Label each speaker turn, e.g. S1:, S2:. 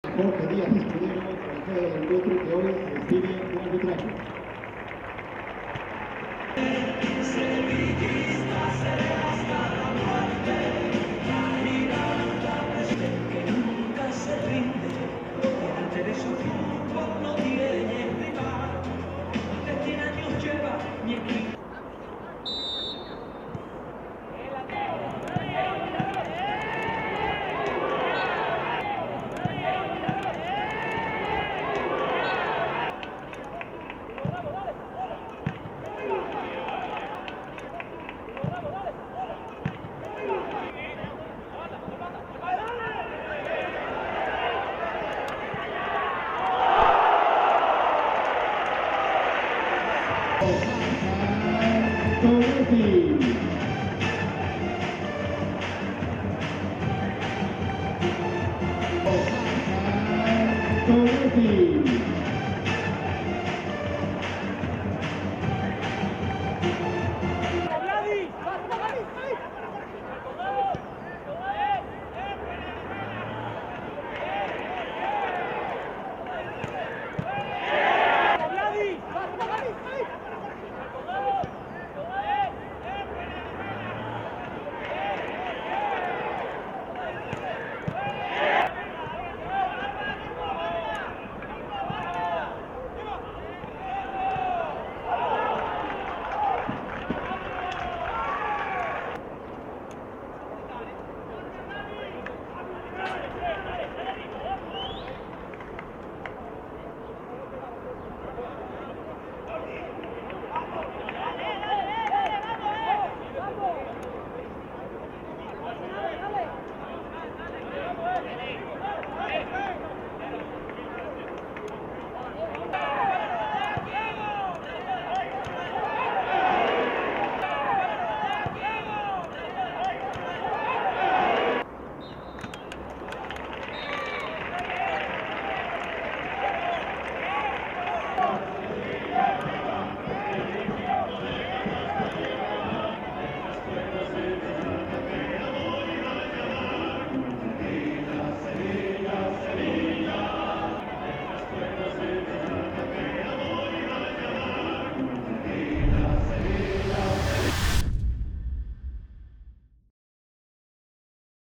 S1: Jorge Díaz Escudero, cabecera del encuentro que hoy recibe un arbitraje.
S2: Que nunca se rinde, delante de su fútbol no tiene rival. De 100 años lleva mi equipo.
S1: Torres.